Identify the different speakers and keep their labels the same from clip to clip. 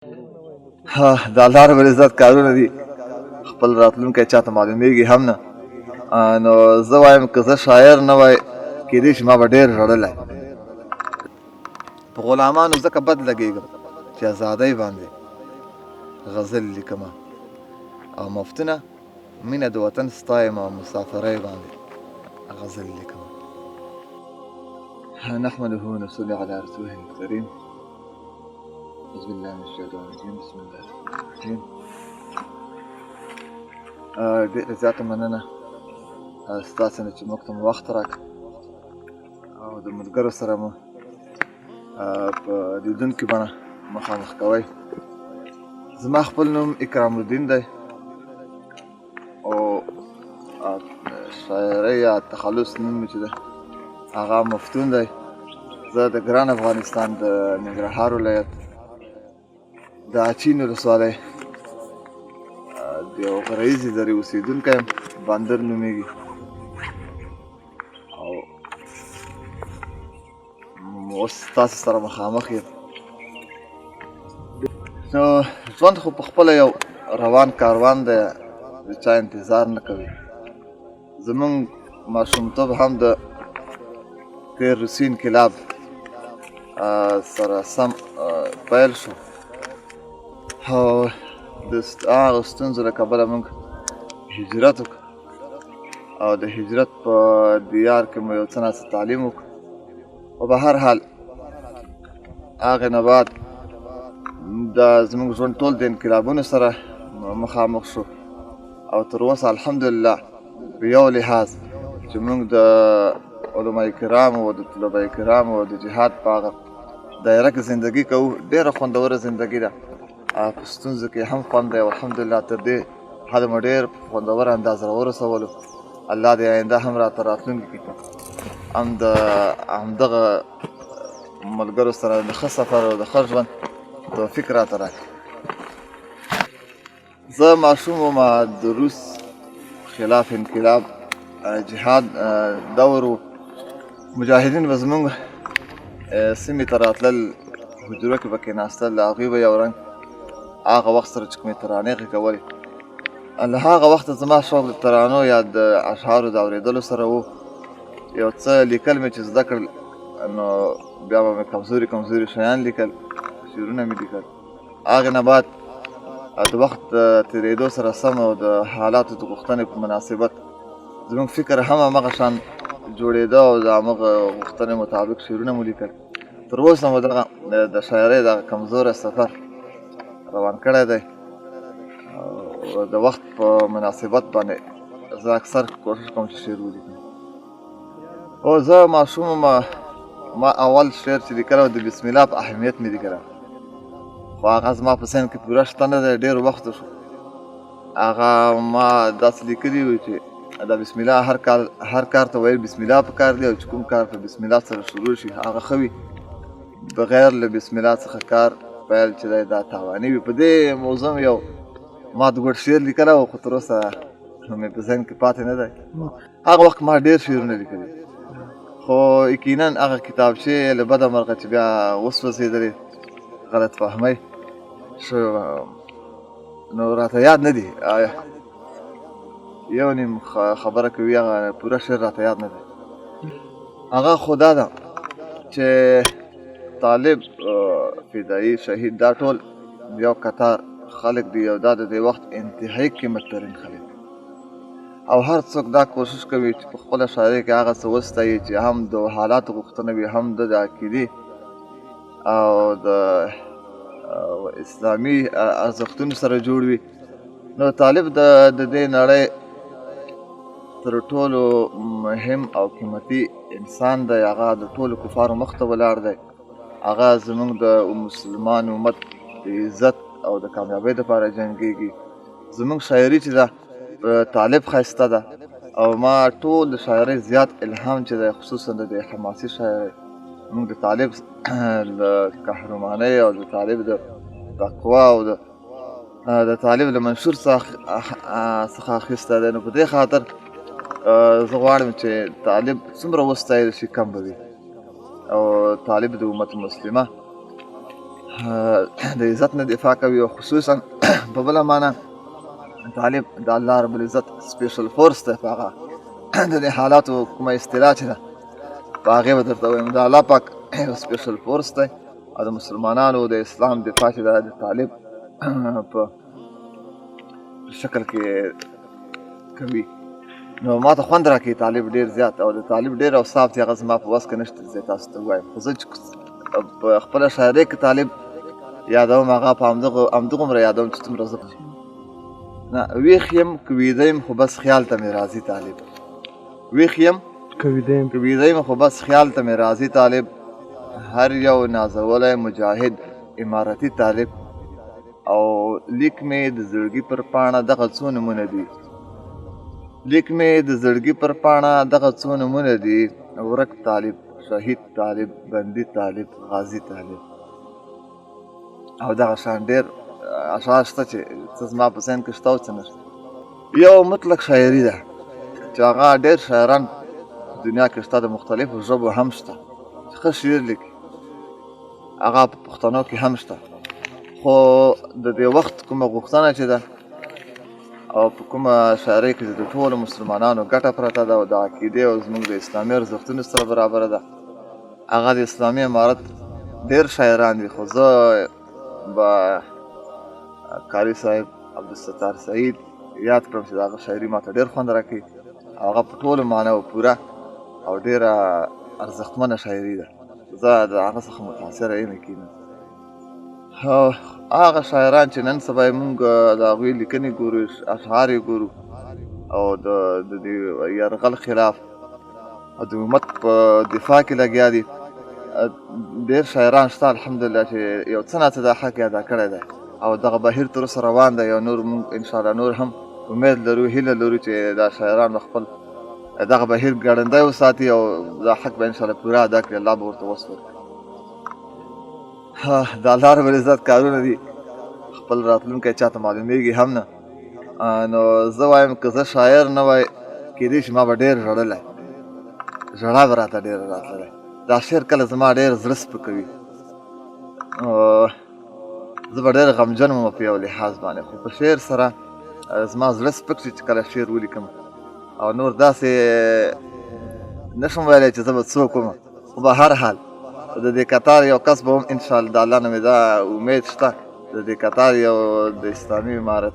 Speaker 1: د الله رب العزت کارونه دي خپل راتلونکی چاته معلومیږي هم نه. نو زه وایم که زه شاعر نه وای کیدای شي ما به ډېر ژړلی. په غلامانو ځکه بد لګېږم چې ازادۍ باندې غزل لیکمه او مفتونه مینه د وطن ستایم او مسافرۍ باندې غزل لیکمه. نحمده ونصلي على رسوله الكريم. أعوذ بالله من الشيطان الرجيم. بسم الله الرحمن الرحيم. ډېره زیاته مننه ستاسو نه چې موږ ته مو وخت راکړ او د ملګرو سره مو په لیدونکي بڼه مخامخ کوئ. زما خپل نوم اکرام الدین دی او شاعرۍ یا تخلص نوم مې چې دی هغه مفتون دی. زه د ګران افغانستان د ننګرهار ولایت د اچین ولسوالۍ د یو غرهیزې درې اوسېدونکی یم. بندر نومېږي او اوس تاسو سره مخامخ یم. نو ژوند خو په خپله یو روان کاروان دی، د چا انتظار نه کوي. زمونږ ماشومتوب هم د تېر روسي انقلاب سره سم پیل شو او د هغه ستونزو له کبله موږ هجرت وکړو او د هجرت په دیار کې مو یو څه ناڅه تعلیم وکړو. او به هر حال هغې نه بعد دا زموږ ژوند ټول د انقلابونو سره مخامخ شو او تر اوسه الحمدلله په یو لحاظ چې موږ د علماء کرامو او د طلباء کرامو او د جهاد په هغه دایره کې زندګي کوو. ډېره خوندوره زندګي ده، په ستونزو کې هم خوند دی او الحمدلله تر دې حده مو ډېر خوندوره انداز راورسولو. الله دې آینده هم راته راتلونکي کې هم د همدغه ملګرو سره د ښه سفر او د ښه ژوند توفیق راته راکړي. زه ماشوم وم، د روس خلاف انقلاب جهاد دور و. مجاهدین به زموږ سیمې ته راتلل، حجرو کې به کېناستل، د هغوی به یو رنګ هغه وخت سره چې کومې ترانې غږولې. له هغه وخته زما شوق د ترانو یا د اشعارو د اورېدلو سره و. یو څه لیکل مې چې زده کړل نو بیا به مې کمزوري شیان لیکل، شعرونه مې لیکل. هغې نه بعد د وخت تېرېدو سره سم او د حالاتو د غوښتنې په مناسبت زموږ فکر هم همغه شان جوړېده او د همغه غوښتنې مطابق شعرونه مو لیکل. تر اوسه مو دغه د شاعرۍ دغه کمزوری سفر روان کړی دی او د وخت په مناسبت باندې زه اکثر کوشش کوم چې شعر ولیکم. او زه ماشوم وم، ما اول شعر چې لیکلی د بسم الله په اهمیت مې لیکلی، خو هغه زما په ذهن کې پوره شته نه دی، ډېر وخت شو. هغه ما داسې لیکلي وي چې دا بسم الله هر کار ته ویل بسم الله پکار دی او چې کوم کار په بسم الله سره شروع شي هغه ښه وي. بغیر له بسم الله څخه کار پیل چې دی دا تاواني وي. په دې موضوع یو ما د ګوډ شعر لیکلی و، خو تر اوسه مې په ذهن کې پاتې نه دی. هغه وخت ما ډېر شعرونه لیکلي، خو یقینا هغه کتابچې له بده مرغه چې بیا وسوځېدلې، غلط فهمۍ شوې نو راته یاد نه دي. یو نیم خبره کوي، هغه پوره شعر راته یاد نه دی. هغه خو دا ده چې طالب، فدایي، شهید، دا ټول یو قطار خلک دي او دا د دې وخت انتهایي قیمت ترین خلک دي او هر څوک دا کوشش کوي چې په خپله شاعرۍ کې هغه څه وستایي چې هم د حالاتو غوښتنه وي، هم د عقیدې او د اسلامي ارزښتونو سره جوړ وي. نو طالب د دې نړۍ تر ټولو مهم او قیمتي انسان دی. هغه د ټولو کفارو مخ ته ولاړ دی. هغه زموږ د مسلمان امت د عزت او د کامیابۍ دپاره جنګېږي. زموږ شاعري چې ده طالب ښایسته ده او ما ټول د شاعرۍ زیات الهام چې دی خصوصا د حماسي شاعرۍ موږ د طالب د قهرمانۍ او د طالب د تقوا او د طالب له منشور څخه اخیستی دی. نو په دې خاطر زه غواړم چې طالب څومره وستایل شي کم به وي او طالب د امت مسلمه د عزت نه دفاع کوي، او خصوصا په بله معنا طالب د الله رب العزت سپیشل فورس دی. په هغه د دې حالاتو کومه اصطلاح چې ده په هغې به درته ووایم، د الله پاک یو سپیشل فورس دی، او د مسلمانانو د اسلام دفاع چې ده د طالب په شکل کې کوي. نو ما ته خوند راکوي طالب ډېر زیات، او د طالب ډېر اوصاف دي هغه زما په وس کې نشته چې تاسو ته ووایم. خو زه چې په خپله شاعرۍ کې طالب یادوم هغه په همدغومره یادوم چې څومره زه نه ویښ یم که ویده یم خو بس خیال ته مې راځي طالب. ویښ یم که ویده یم خو بس خیال ته مې راځي طالب. هر یو نازولی مجاهد امارتي طالب، او لیک مې د زړګي پر پاڼه دغه څو نومونه دي. لیک مې د زړګي پر پاڼه دغه څو نومونه دي: ورک طالب، شهید طالب، بندي طالب، غازي طالب. او دغه شان ډېر اشعار شته چې څه زما په ذهن کې شته او څه نشته. یو مطلق شاعري ده چې هغه ډېر شاعران په دنیا کې شته، د مختلفو ژبو هم شته چې ښه شعر لیکي، هغه په پښتنو کې هم شته. خو د دې وخت کومه غوښتنه چې ده او په کومه شاعرۍ کې د ټولو مسلمانانو ګټه پرته ده، او د عقیدې او زموږ د اسلامي ارزښتونو سره برابره ده، هغه د اسلامي امارت ډېر شاعران دي. خو زه به قاري صاحب عبدالستار سعید یاد کړم چې د هغه شاعري ما ته ډېر خوند راکوي، او هغه په ټولو معناو پوره او ډېره ارزښتمنه شاعري ده. زه د هغه څخه متاثره یم یقینا. هغه شاعران چې نن سبا یې مونږ د هغوی لیکنې ګورو، اشعار یې ګورو، او د دې یرغل خلاف او د امت په دفاع کې لګیا دي. ډېر شاعران شته الحمدلله چې یو څه نه څه دا حق یې ادا کړی دی، او دغه بهیر تر اوسه روان دی. او نور مونږ انشاءالله نور هم امید لرو، هیله لرو چې دا شاعران به خپل دغه بهیر ګړندی وساتي، او دا حق به انشاءالله پوره ادا کړي. الله به ورته وس ورکړي. د الله رب العزت کارونه دي، خپل راتلونکی چاته معلومیږي هم نه. نو زه وایم که زه شاعر نه وای کیدای شي ما به ډېر ژړلی، ژړا به راته ډېره راتللی. دا شعر کله زما ډېر زړه سپکوي، زه به ډېر غمجن وم په یو لحاظ باندې. خو په شعر سره زما زړه سپک شي چې کله شعر ولیکم، او نور داسې نشم ویلی چې زه به څوک وم. خو به هر حال د دې قطار یو کس به هم انشاءالله د الله نه مې دا امید شته، د دې قطار یو د اسلامي امارت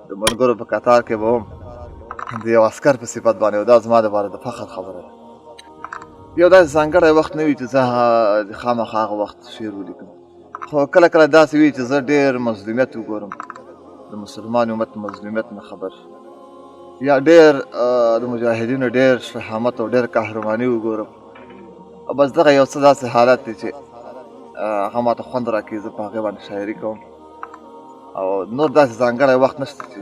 Speaker 1: د ملګرو په قطار کې به هم د یو عسکر په صفت باندې، او دا زما دپاره د فخر خبره ده. یو داسې ځانګړی وخت نه وي چې زه خامخا هغه وخت شعر ولیکم، خو کله کله داسې وي چې زه ډېر مظلومیت وګورم، د مسلمان امت مظلومیت نه خبر شم، یا ډېر د مجاهدینو ډېر شهامت او ډېر قهرماني وګورم، او بس دغه یو څه داسې حالت دی چې هغه ما ته خوند راکوي، زه په هغې باندې شاعري کوم. او نور داسې ځانګړی وخت نشته چې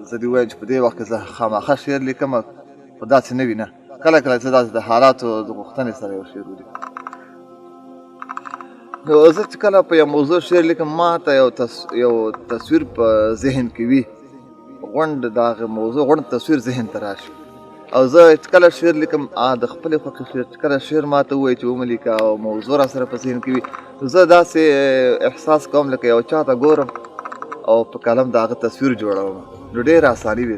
Speaker 1: زه دې ووایم چې په دې وخت کې زه خامخا شعر لیکم، خو داسې نه وي. نه، کله کله زه داسې د حالاتو د غوښتنې سره یو شعر ولیکم. نو زه چې کله په یو موضوع شعر لیکم، ما ته یو تصویر په ذهن کې وي، غونډ د هغې موضوع غونډ تصویر ذهن ته راشي، او زه چې کله شعر لیکم د خپلې خوښې شعر، چې کله شعر ما ته ووایي چې ومه لیکه او موضوع را سره په ذهن کې وي، زه داسې احساس کوم لکه یو چا ته ګورم او په قلم د هغه تصویر جوړوم. نو ډېره اساني وي.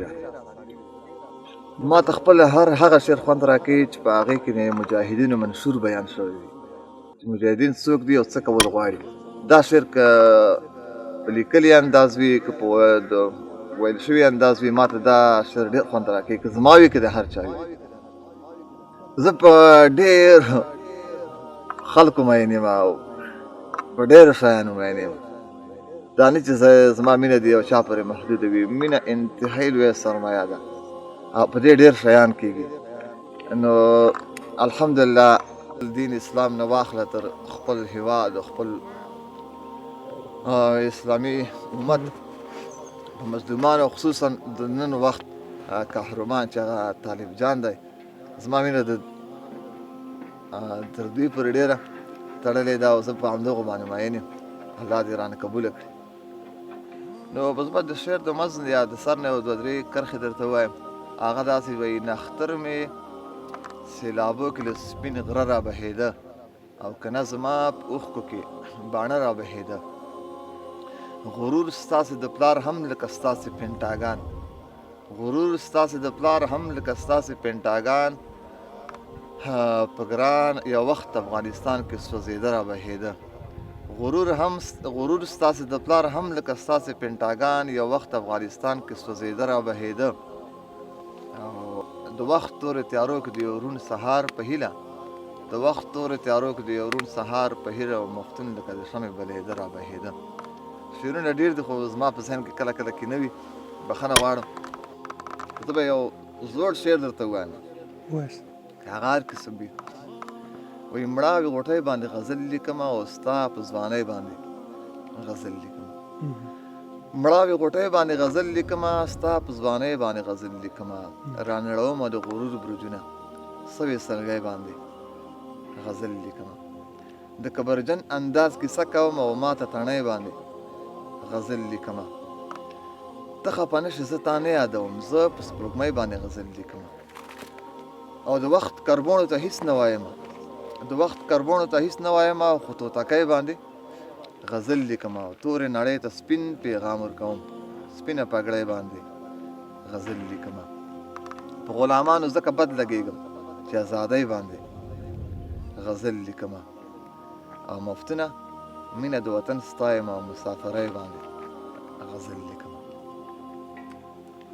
Speaker 1: ما ته خپل هغه شعر خوند راکوي چې په هغې کې د مجاهدینو منشور بیان شوی وي، چې مجاهدین څوک دي او څه کول غواړي. دا شعر که په لیکلي انداز وي که په ویل شوي انداز وي، ما ته دا شعر ډېر خوند راکوي، که زما وي که د هر چا وي. زه په ډېر خلکو مین یم او په ډېرو شیانو مین یم. دا نه چې زما مینه د یو چا پورې محدوده وي، مینه انتهایي لویه سرمایه ده، او په دې ډېر شیان کېږي. نو الحمدلله دین اسلام نه واخله تر خپل هېواد او خپل اسلامي امت په مظلومانو، خصوصا د نن وخت قهرمان چې هغه طالب جان دی، زما مینه تر دوی پورې ډېره تړلې ده، او زه په همدغو باندې مین یم. الله دې رانه قبوله کړي. نو بس د شعر د مزن یا د سر نه یو دوه درې کرښې درته ووایم. هغه داسې وایي: نختر مې سیلابو کې له سپین غره را بهېده، او کنه زما په اوښکو کې باڼه را بهېده. غرور ستاسې د پلار هم لکه ستاسې پنټاګان، غرور ستاسې د پلار هم لکه ستاسې پنټاګان، په ګران یو وخت افغانستان کې سوځېده را بهېده. غرور ستاسې د پلار هم لکه ستاسې پنټاګان، یو وخت افغانستان کې سوځېده را بهېده. او د وخت تورې تیارو کې د یو روڼ سهار په هیله، د وخت تورې تیارو کې د یو روڼ سهار په هیله او مفتون لکه د شمعې بلېده را بهېده. شعرونه ډېر دي خو زما په ذهن کې کله کله کې نه وي، بښنه غواړم. زه به یو زوړ شعر درته ووایم که هغه هر قسم وي. وایي مړاوې غوټۍ باندې غزل لیکمه او ستا په ځوانۍ باندې غزل لیکمه. مړاوې غوټۍ باندې غزل لیکمه، ستا په ځوانۍ باندې غزل لیکمه. رانړومه د غرور برجونه سوې سلګۍ باندې غزل لیکمه. د کبرجن انداز کیسه کوم او ماته تڼۍ باندې غزل لیکمه. ته خفه نشې زه تا نه یادوم، زه په سپوږمۍ باندې غزل لیکمه. او د وخت کربوڼو ته هیڅ نه وایم، د وخت کربوڼو ته هیڅ نه وایم، خو توتکۍ باندې غزل لیکمه. او تورې نړۍ ته سپین پیغام ورکوم، سپینه پګړۍ باندې غزل لیکمه. په غلامانو ځکه بد لګېږم چې ازادۍ باندې غزل لیکمه. او مفتونه مینه د وطن ستایم او مسافرۍ باندې غزل لیکمه.